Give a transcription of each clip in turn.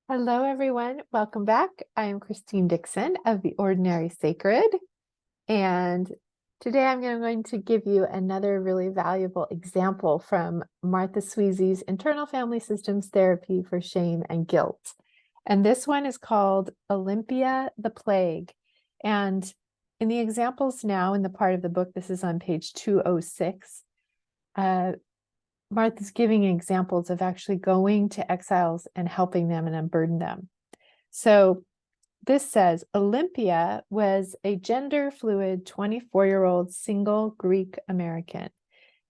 Hello, everyone. Welcome back. I am Christine Dixon of The Ordinary Sacred, and today I'm going to give you another really valuable example from Martha Sweezy's Internal Family Systems Therapy for Shame and Guilt. And this one is called Olympia the Plague. And in the examples now, in the part of the book, this is on page 206, Martha's giving examples of actually going to exiles and helping them and unburden them. So this says Olympia was a gender fluid 24-year-old single Greek American.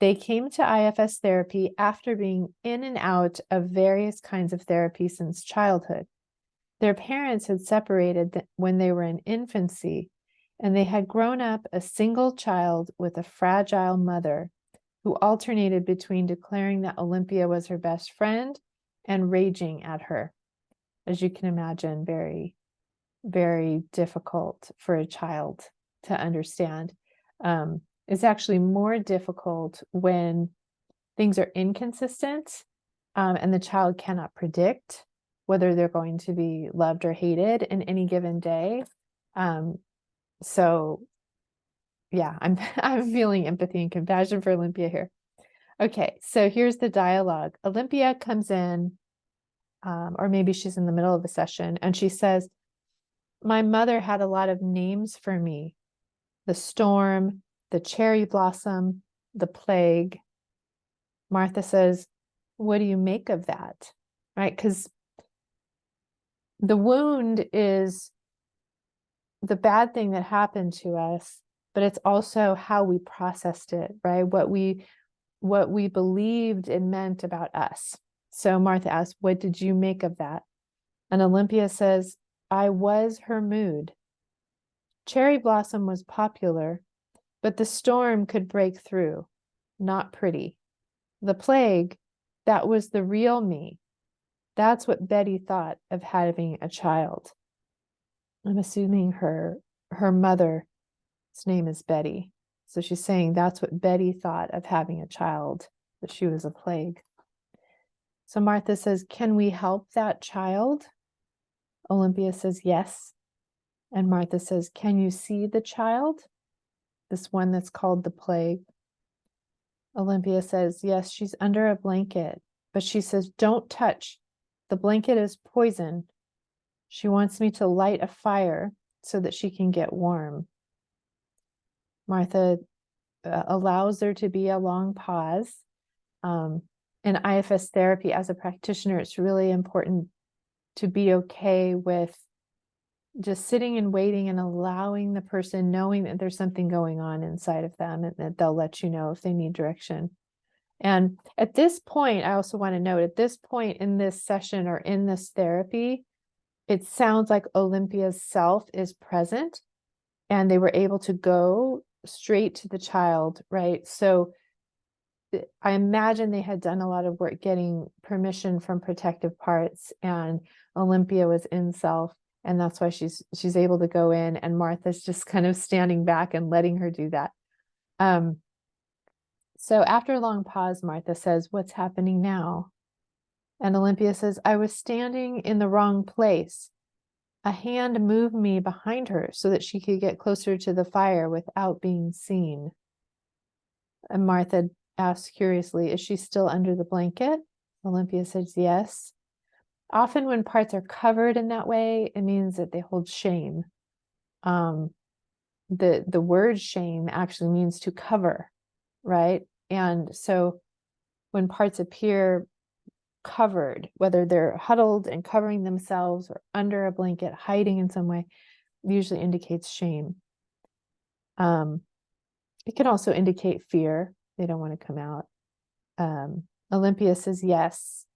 They came to IFS therapy after being in and out of various kinds of therapy since childhood. Their parents had separated when they were in infancy, and they had grown up a single child with a fragile mother who alternated between declaring that Olympia was her best friend and raging at her. As you can imagine, very, very difficult for a child to understand. It's actually more difficult when things are inconsistent and the child cannot predict whether they're going to be loved or hated in any given day. So yeah, I'm feeling empathy and compassion for Olympia here. Okay, so here's the dialogue. Olympia comes in, or maybe she's in the middle of a session, and she says, "My mother had a lot of names for me: the storm, the cherry blossom, the plague." Martha says, "What do you make of that?" Right? Because the wound is the bad thing that happened to us, but it's also how we processed it, right? What we believed it meant about us. So Martha asks, "What did you make of that?" And Olympia says, "I was her mood. Cherry blossom was popular, but the storm could break through. Not pretty. The plague, that was the real me. That's what Betty thought of having a child." I'm assuming her mother's name is Betty. So she's saying that's what Betty thought of having a child, that she was a plague. So Martha says, "Can we help that child?" Olympia says, "Yes." And Martha says, "Can you see the child? This one that's called the plague?" Olympia says, "Yes, she's under a blanket." But she says, "Don't touch. The blanket is poison. She wants me to light a fire so that she can get warm." Martha allows there to be a long pause. In IFS therapy, as a practitioner, it's really important to be okay with just sitting and waiting and allowing the person, knowing that there's something going on inside of them and that they'll let you know if they need direction. And at this point, I also want to note, at this point in this session or in this therapy, it sounds like Olympia's self is present and they were able to go straight to the child, right? So I imagine they had done a lot of work getting permission from protective parts, and Olympia was in self, and that's why she's able to go in, and Martha's just kind of standing back and letting her do that. So after a long pause, Martha says, "What's happening now?" And Olympia says, "I was standing in the wrong place. A hand moved me behind her so that she could get closer to the fire without being seen." And Martha asks curiously, "Is she still under the blanket?" Olympia says, "Yes." Often when parts are covered in that way, it means that they hold shame. The word shame actually means to cover, right? And so when parts appear covered, whether they're huddled and covering themselves or under a blanket, hiding in some way, usually indicates shame. It can also indicate fear. They don't want to come out. Olympia says, "Yes,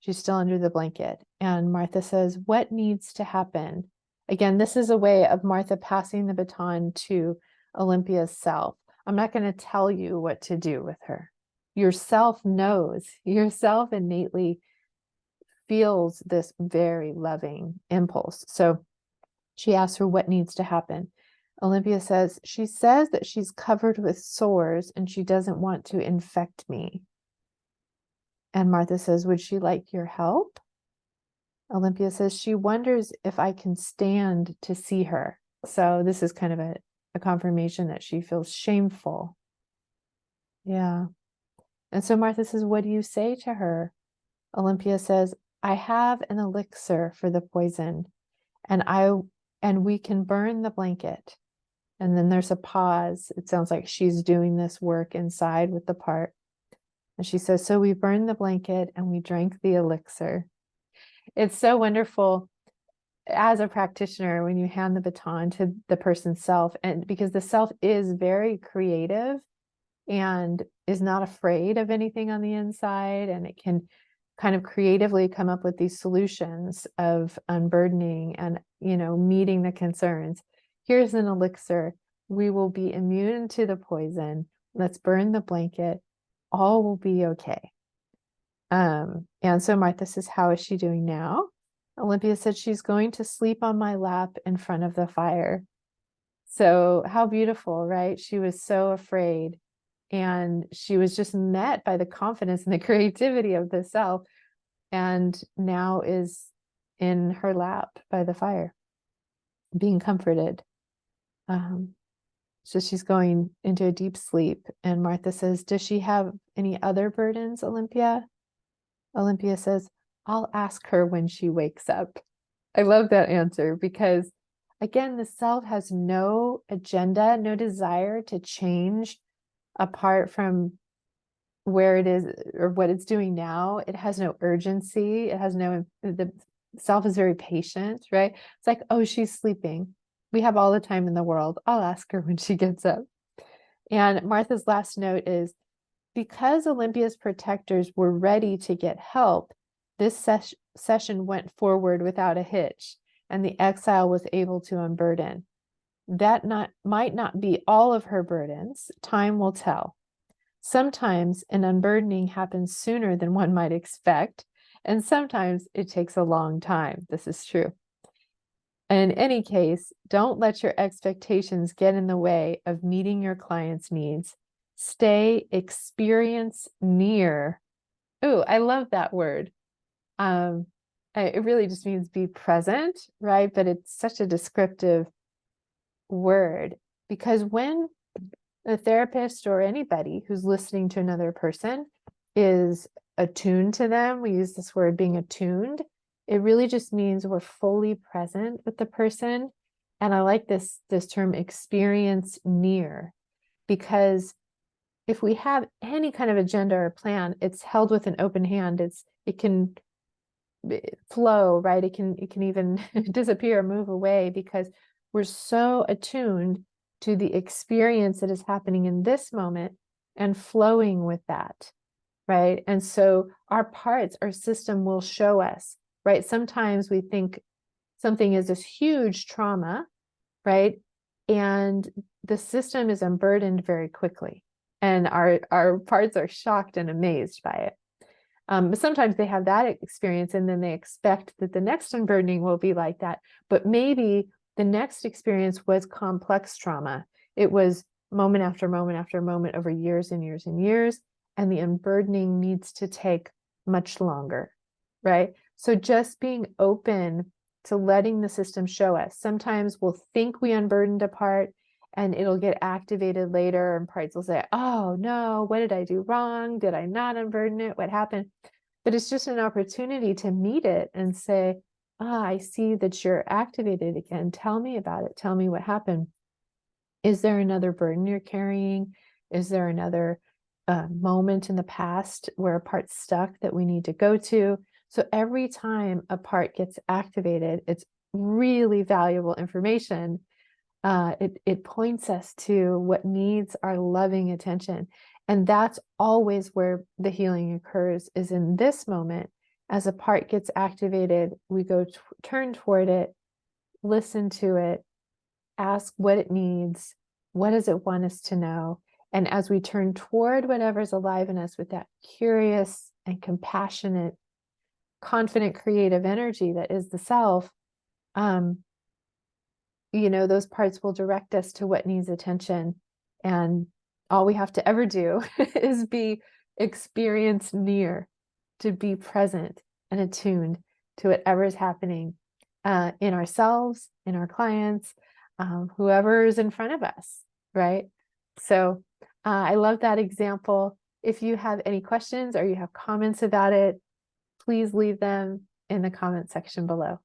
she's still under the blanket." And Martha says, "What needs to happen?" Again, this is a way of Martha passing the baton to Olympia's self. I'm not going to tell you what to do with her. Yourself knows, yourself innately feels this very loving impulse. So she asks her what needs to happen. Olympia says, "She says that she's covered with sores and she doesn't want to infect me." And Martha says, "Would she like your help?" Olympia says she wonders if I can stand to see her. So this is kind of a confirmation that she feels shameful. Yeah. And so Martha says, what do you say to her? Olympia says, I have an elixir for the poison, and we can burn the blanket. And then there's a pause. It sounds like she's doing this work inside with the part. And she says, so we burned the blanket and we drank the elixir. It's so wonderful as a practitioner when you hand the baton to the person's self, and because the self is very creative and is not afraid of anything on the inside, and it can kind of creatively come up with these solutions of unburdening and, meeting the concerns. Here's an elixir. We will be immune to the poison. Let's burn the blanket. All will be okay. And so Martha says, how is she doing now? Olympia said, she's going to sleep on my lap in front of the fire. So how beautiful, right? She was so afraid, and she was just met by the confidence and the creativity of the self, and now is in her lap by the fire, being comforted. So she's going into a deep sleep. And Martha says, does she have any other burdens, Olympia? Olympia says, I'll ask her when she wakes up. I love that answer because, again, the self has no agenda, no desire to change apart from where it is or what it's doing now. It has no urgency. The self is very patient, right? It's like, oh, she's sleeping. We have all the time in the world. I'll ask her when she gets up. And Martha's last note is, because Olympia's protectors were ready to get help, this session went forward without a hitch, and the exile was able to unburden. That might not be all of her burdens. Time will tell. Sometimes an unburdening happens sooner than one might expect, and sometimes it takes a long time. This is true. In any case, don't let your expectations get in the way of meeting your client's needs. Stay experience near. Oh, I love that word. It really just means be present, right? But it's such a descriptive word, because when a therapist or anybody who's listening to another person is attuned to them, we use this word, being attuned, it really just means we're fully present with the person. And I like this term, experience near, because if we have any kind of agenda or plan, it's held with an open hand. It can flow, right? It can even disappear, move away, because we're so attuned to the experience that is happening in this moment and flowing with that, right? And so our system will show us, right? Sometimes we think something is this huge trauma, right? And the system is unburdened very quickly, and our parts are shocked and amazed by it. But sometimes they have that experience, and then they expect that the next unburdening will be like that. But maybe the next experience was complex trauma. It was moment after moment after moment over years and years and years, and the unburdening needs to take much longer, right? So just being open to letting the system show us. Sometimes we'll think we unburdened a part, and it'll get activated later, and parts will say, oh no, what did I do wrong? Did I not unburden it? What happened? But it's just an opportunity to meet it and say, I see that you're activated again. Tell me about it. Tell me what happened. Is there another burden you're carrying? Is there another moment in the past where a part's stuck that we need to go to? So every time a part gets activated, it's really valuable information. It points us to what needs our loving attention. And that's always where the healing occurs, is in this moment. As a part gets activated, we go turn toward it, listen to it, ask what it needs, what does it want us to know? And as we turn toward whatever's alive in us with that curious and compassionate, confident, creative energy that is the self, those parts will direct us to what needs attention. And all we have to ever do is be experienced near, to be present and attuned. to whatever is happening in ourselves, in our clients, whoever is in front of us, right? So I love that example. If you have any questions or you have comments about it, please leave them in the comment section below.